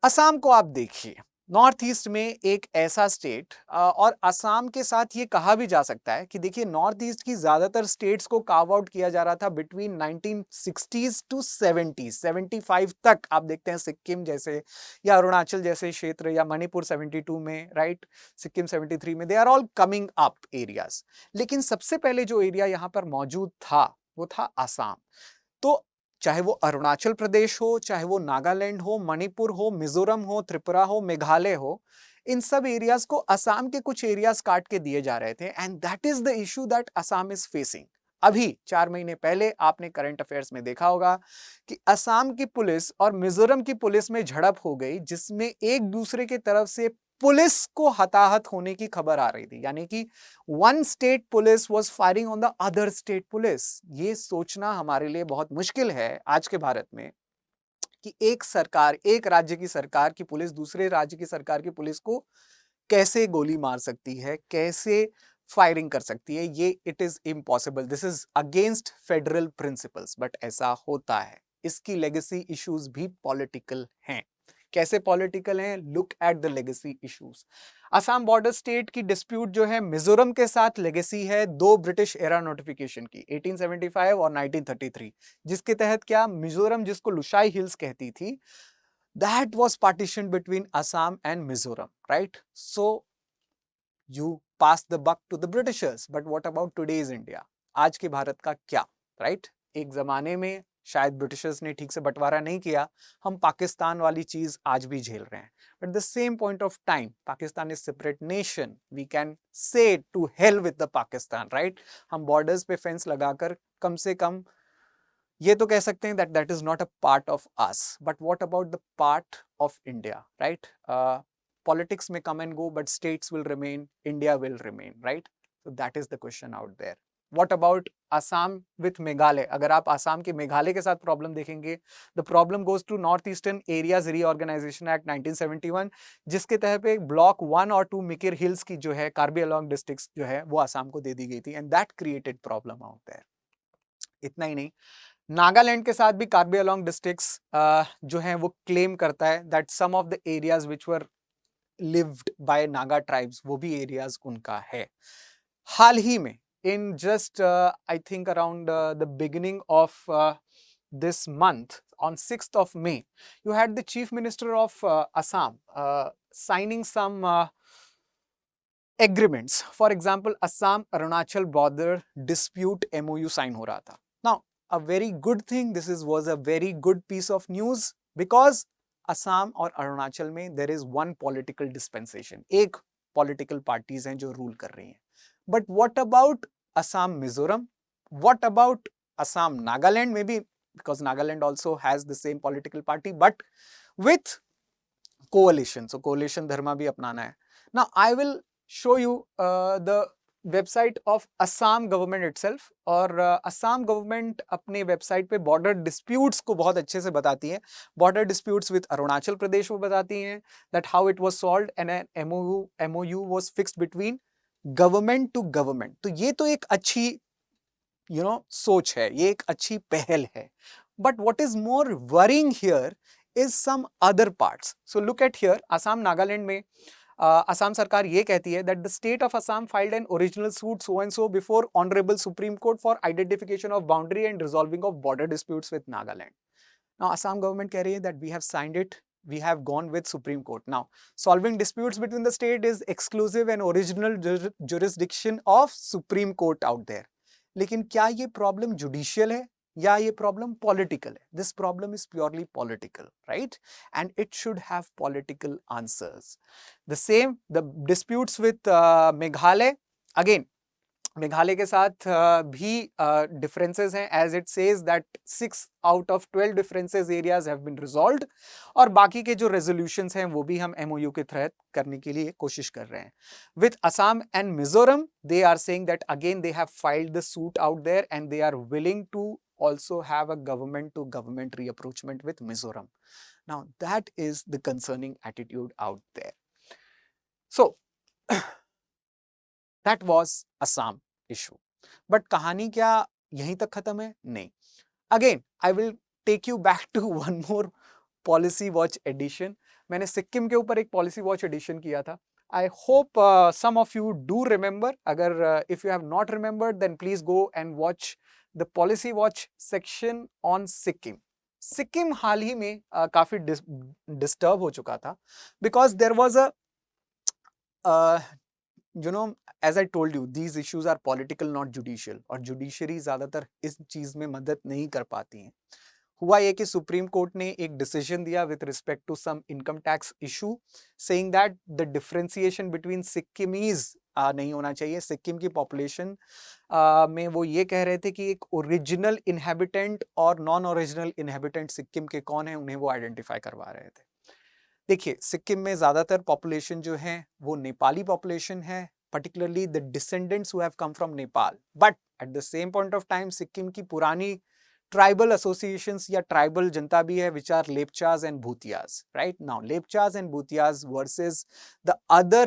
[SPEAKER 2] असम को आप देखिए, नॉर्थ ईस्ट में एक ऐसा स्टेट, और असम के साथ ये कहा भी जा सकता है कि देखिए नॉर्थ ईस्ट की ज्यादातर स्टेट्स को कार्व आउट किया जा रहा था बिटवीन 1960s टू 70s. 75 तक आप देखते हैं सिक्किम जैसे या अरुणाचल जैसे क्षेत्र, या मणिपुर 72 में, राइट, सिक्किम 73 में, they are all coming up areas. लेकिन सबसे पहले जो एरिया यहाँ पर मौजूद था वो था असम. तो चाहे वो अरुणाचल प्रदेश हो, चाहे वो नागालैंड हो, मणिपुर हो, मिजोरम हो, त्रिपुरा हो, मेघालय हो, इन सब एरियाज को असम के कुछ एरियाज काट के दिए जा रहे थे. And that is the issue that Assam is facing. अभी 4 महीने पहले आपने करंट अफेयर्स में देखा होगा कि असम की पुलिस और मिजोरम की पुलिस में झड़प हो गई, जिसमें एक दूसरे की तरफ से पुलिस को हताहत होने की खबर आ रही थी. यानी कि one state police was firing on the other state police. ये सोचना हमारे लिए बहुत मुश्किल है आज के भारत में कि एक सरकार, एक राज्य की सरकार की पुलिस दूसरे राज्य की सरकार की पुलिस को कैसे गोली मार सकती है, कैसे फायरिंग कर सकती है, ये it is impossible, this is against federal principles, but ऐसा होता है। इसकी लेगेसी इश्यूज भी पॉलिटिकल हैं। कैसे पॉलिटिकल हैं? Look at the legacy issues. Assam border state की डिस्प्यूट जो है मिजोरम के साथ लेगेसी है दो ब्रिटिश एरा नोटिफिकेशन की, 1875 और 1933, जिसके तहत क्या, मिजोरम जिसको लुशाई हिल्स कहती थी, that was partitioned between Assam and Mizoram, right? So you pass the buck to the Britishers, but what about today's India? आज के भारत का क्या, right? एक जमाने में शायद ब्रिटिशर्स ने ठीक से बंटवारा नहीं किया, हम पाकिस्तान वाली चीज आज भी झेल रहे हैं, but the same point of time Pakistan is separate nation, we can say to hell with the Pakistan, right? हम बॉर्डर्स पे फेंस लगाकर कम से कम ये तो कह सकते हैं that that is not a part of us, but what about the part of India, right? Politics may come and go, but states will remain, India will remain, right? So that is the question out there. What about Assam with Meghalaya? अगर आप आसाम के मेघालय के साथ problem देखेंगे, the problem goes to North Eastern Areas Reorganization Act 1971, जिसके तहत पे block 1 और 2 मिकिर हिल्स की जो है कार्बी अलोंग डिस्ट्रिक्ट्स जो है वो आसाम को दे दी गई थी, and that created problem out there. इतना ही नहीं, नागालैंड के साथ भी कार्बी अलोंग डिस्ट्रिक्ट्स जो हैं वो क्लेम करता है that some of the areas which were lived by Naga tribes, वो भी एरियाज उनका है। हाल ही में in just I think around the beginning of this month on 6th of May, you had the chief minister of Assam signing some agreements. For example, Assam Arunachal border dispute MOU sign हो रहा था. Now a very good thing, this was a very good piece of news because Assam और अरुणाचल में there is one political dispensation, एक political parties हैं जो rule कर रही हैं. But what about Assam Mizoram? What about Assam Nagaland? Maybe because Nagaland also has the same political party, but with coalition. So coalition dharma भी अपनाना है. Now I will show you the website of Assam government itself, और Assam government अपने website पे border disputes को बहुत अच्छे से बताती है. Border disputes with Arunachal Pradesh वो बताती हैं that how it was solved and an MOU was fixed between government to government. तो ये तो एक अच्छी सोच है, ये एक अच्छी पहल है. But what is more worrying here is some other parts. So look at here, Assam Nagaland में असम सरकार ये कहती है that the state of Assam filed an original suit so and so before honourable supreme court for identification of boundary and resolving of border disputes with Nagaland. Now Assam government कह रही है that we have signed it, we have gone with Supreme Court. Now, solving disputes between the state is exclusive and original jurisdiction of Supreme Court out there. लेकिन क्या ये problem judicial है या ये problem political है? This problem is purely political, right? And it should have political answers. The same the disputes with Meghalaya, again Meghalaya के साथ भी डिफरेंसेस हैं, as it says that 6 out of 12 differences areas have been resolved, और बाकी के जो resolutions हैं वो भी हम एमओयू के तहत करने के लिए कोशिश कर रहे हैं. With Assam and Mizoram, they are saying that again they have filed the suit out there and they are willing to also have a government to government reapproachment with Mizoram. Now that is the concerning attitude out there. So that was Assam issue. But कहानी क्या यहीं तक खत्म है? नहीं. Again, I will take you back to one more policy watch edition. मैंने सिक्किम के ऊपर एक policy watch edition किया था. I hope some of you do remember. अगर if you have not remembered, then please go and watch the policy watch section on Sikkim. Sikkim हाल ही में काफी डिस्टर्ब हो चुका था because there was a as I told you, these issues are political, not judicial, और judiciary ज्यादातर इस चीज में मदद नहीं कर पाती है. हुआ ये कि सुप्रीम कोर्ट ने एक डिसीजन दिया with respect to some income tax issue, saying that the differentiation between Sikkimese नहीं होना चाहिए. सिक्किम की पॉपुलेशन में वो ये कह रहे थे कि एक ओरिजिनल इनहेबिटेंट और नॉन ओरिजिनल इनहेबिटेंट सिक्किम के कौन है, उन्हें वो आइडेंटिफाई करवा रहे थे. देखिए, सिक्किम में ज्यादातर पॉपुलेशन जो है वो नेपाली पॉपुलेशन है, particularly the descendants who have come from Nepal. But at the same point of time, Sikkim की पुरानी tribal associations या tribal जनता भी है, which are Lepchas and Bhutias. Right now, Lepchas and Bhutias versus the other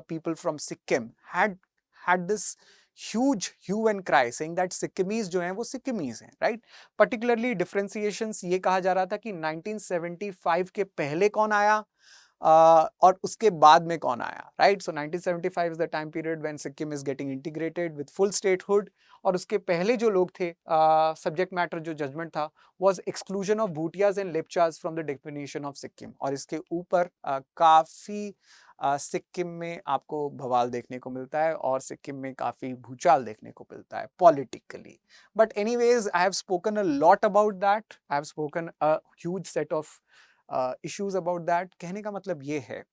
[SPEAKER 2] people from Sikkim had this huge hue and cry saying that Sikkimis जो हैं वो Sikkimis हैं, right? Particularly differentiations ये कहा जा रहा था कि 1975 के पहले कौन आया और उसके बाद में कौन आया, right? So 1975 is the time period when Sikkim is getting integrated with full statehood, और उसके पहले जो लोग थे, सब्जेक्ट मैटर जो जजमेंट था was exclusion of Bhutias and Lepchas from the definition of Sikkim. और इसके ऊपर काफी सिक्किम में आपको बवाल देखने को मिलता है और सिक्किम में काफी भूचाल देखने को मिलता है politically. But anyways, I have spoken a lot about that, I have spoken a huge set of issues about that. कहने का मतलब ये है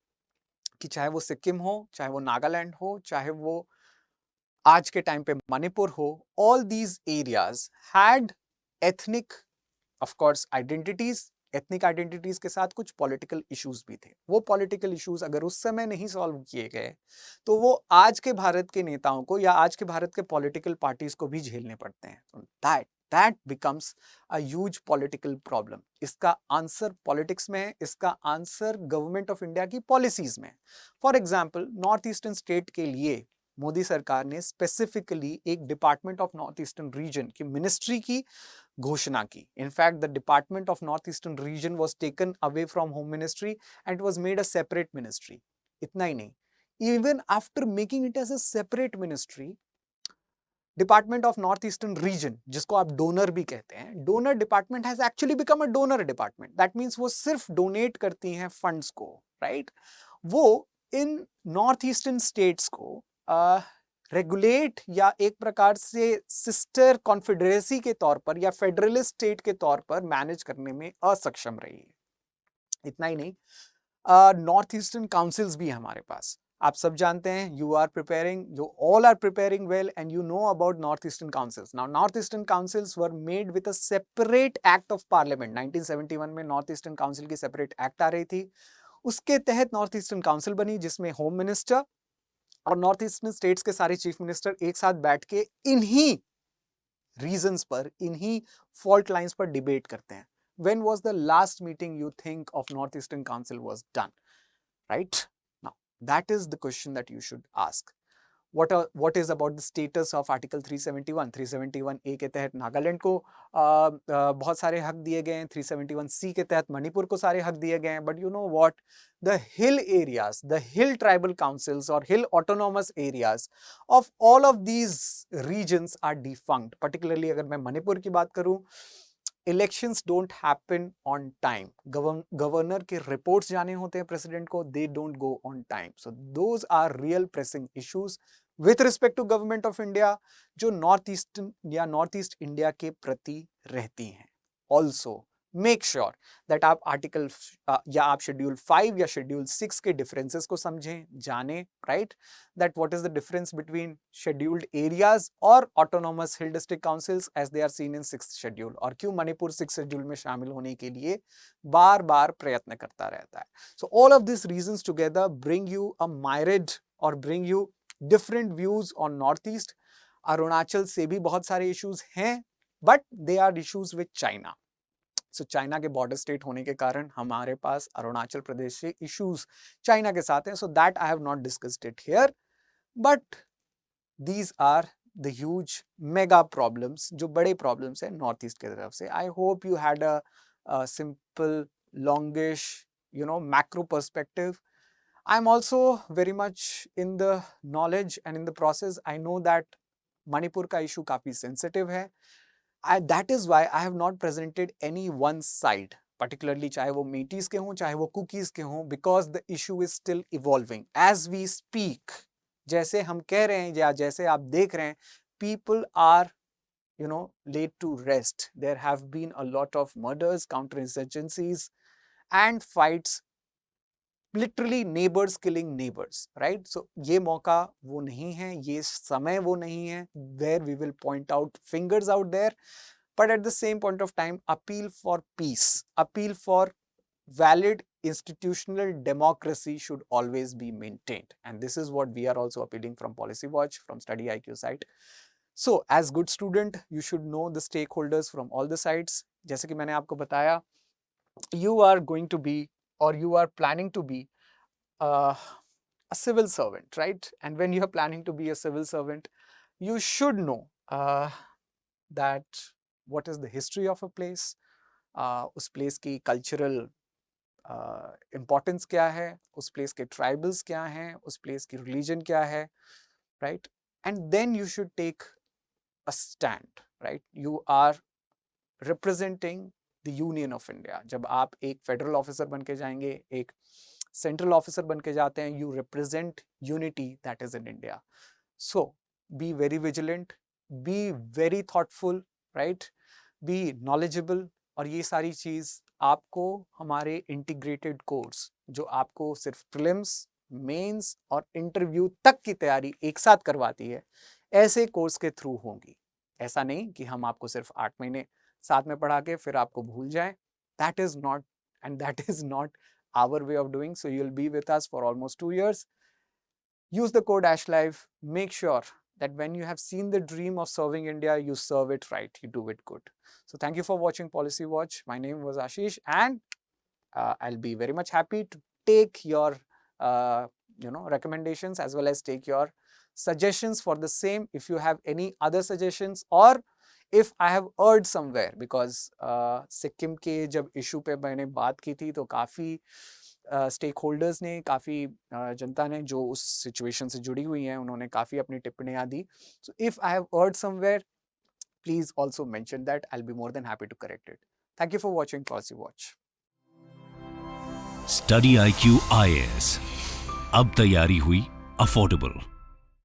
[SPEAKER 2] कि चाहे वो सिक्किम हो, चाहे वो नागालैंड हो, चाहे वो आज के टाइम पे मणिपुर हो, all these areas had ethnic of course identities, ethnic identities के साथ कुछ पॉलिटिकल इश्यूज भी थे। वो पॉलिटिकल इश्यूज अगर उस समय नहीं सॉल्व किए गए तो वो आज के भारत के नेताओं को या आज के भारत के पॉलिटिकल पार्टीज को भी झेलने पड़ते हैं। That becomes a huge political problem. इसका आंसर पॉलिटिक्स में है, इसका आंसर गवर्नमेंट ऑफ इंडिया की पॉलिसीज में। For example, north eastern state के लिए मोदी सरकार ने स्पेसिफिकली एक department of north eastern reason की मिनिस्ट्री की घोषणा की। In fact the department of north eastern reason was taken away from home ministry and it was made a separate ministry. इतना ही नहीं, even after making it as a separate ministry, department of north eastern region, जिसको आप DoNER भी कहते हैं, DoNER department has actually become a donor department. That means वो सिर्फ donate करती हैं फंड्स को, राइट? वो इन नॉर्थ ईस्टर्न स्टेट्स को रेगुलेट या एक प्रकार से सिस्टर कॉन्फेडरेसी के तौर पर या फेडरलिस्ट स्टेट के तौर पर मैनेज करने में असक्षम रही है। इतना ही नहीं, नॉर्थ ईस्टर्न काउंसिल्स भी है हमारे पास। आप सब जानते हैं, you all are preparing well and you know about north eastern councils. Now north eastern councils were made with a separate act of parliament. 1971 में नॉर्थ ईस्टर्न काउंसिल की सेपरेट एक्ट आ रही थी, उसके तहत नॉर्थ ईस्टर्न काउंसिल बनी, जिसमें home minister और नॉर्थ ईस्टर्न स्टेट्स के सारे चीफ मिनिस्टर एक साथ बैठ के इन्हीं रीजंस पर, इन्हीं फॉल्ट लाइंस पर डिबेट करते हैं। When was the last meeting you think of North Eastern Council was done? Right? Now, that is the question that you should ask. What is about the status of Article 371? 371A के तहत नागालैंड को बहुत सारे हक दिए गए हैं, 371C के तहत मणिपुर को सारे हक दिए गए हैं। But you know what, the hill areas, the hill tribal councils or hill autonomous areas of all of these regions are defunct. Particularly अगर मैं मणिपुर की बात करूं, elections don't happen on time. Governor के रिपोर्ट्स जाने होते हैं प्रेसिडेंट को, they don't go on time. So those are real pressing issues with respect to government of India, जो नॉर्थ ईस्टर्न या नॉर्थ ईस्ट इंडिया के प्रति रहती हैं। ऑल्सो मेक श्योर दैट आप आर्टिकल या आप शेड्यूल 5 या शेड्यूल 6 के डिफरेंसेस को समझें, जानें, right? That what is the difference between scheduled areas और autonomous hill district councils as they are seen in 6th schedule, और क्यों मणिपुर 6th शेड्यूल में शामिल होने के लिए बार बार प्रयत्न करता रहता है। So all of this reasons together bring you a myriad or bring you different views on north east. Arunachal से भी बहुत सारे इश्यूज हैं, but they are issues with China. So China के बॉर्डर स्टेट होने के कारण हमारे पास अरुणाचल प्रदेश से इश्यूज चाइना के साथ हैं। So that I have not discussed it here, but these are the huge mega problems, जो बड़े प्रॉब्लम्स हैं नॉर्थ ईस्ट की तरफ से। I hope you had a simple longish macro perspective. I'm also very much in the knowledge and in the process. I know that Manipur का issue काफी sensitive है। That is why I have not presented any one side, particularly चाहे वो मेटीज के हों, चाहे वो cookies के हों, because the issue is still evolving as we speak. जैसे हम कह रहे हैं या जैसे आप देख रहे हैं, people are laid to rest. There have been a lot of murders, counterinsurgencies and fights, literally neighbors killing neighbors, right? So ये मौका वो नहीं है, ये समय वो नहीं है where we will point out fingers out there, but at the same point of time appeal for peace, appeal for valid institutional democracy should always be maintained, and this is what we are also appealing from Policy Watch, from Study IQ site. So as good student you should know the stakeholders from all the sides. जैसे कि मैंने आपको बताया, you are going to be or you are planning to be a civil servant, right? And when you are planning to be a civil servant, you should know that what is the history of a place, उस place की cultural importance क्या है, उस place के tribals क्या हैं, उस place की religion क्या है, right? And then you should take a stand, right? You are representing the Union of India. जब आप एक फेडरल ऑफिसर बन के जाएंगे, एक सेंट्रल ऑफिसर बन के जाते हैं, you represent unity that is in India. So be very vigilant, be very thoughtful, right? Be knowledgeable. और ये सारी चीज़ आपको हमारे इंटीग्रेटेड कोर्स, जो आपको सिर्फ प्रीलिम्स, मेंस और इंटरव्यू तक की तैयारी एक साथ करवाती है, ऐसे कोर्स के थ्रू होंगी. ऐसा नहीं कि हम आपको सिर्फ 8 महीने साथ में पढ़ा के फिर आपको भूल जाएं. That is not, and that is not our way of doing. So you'll be with us for almost 2 years. Use the code ASHLIVE. Make sure that when you have seen the dream of serving India, you serve it right, you do it good. So thank you for watching Policy Watch. My name was Ashish, and I'll be very much happy to take your recommendations as well as take your suggestions for the same. If you have any other suggestions, or if I have erred somewhere, because Sikkim के जब issue पे मैंने बात की थी तो काफ़ी stake holders ने, काफ़ी जनता ने जो उस सिचुएशन से जुड़ी हुई हैं, उन्होंने काफ़ी अपनी टिप्पणियाँ दी. So if I have erred somewhere, please also mention that. I'll be more than happy to correct it. Thank you for watching Policy Watch.
[SPEAKER 1] Study IQ IAS. अब तैयारी हुई अफोर्डेबल.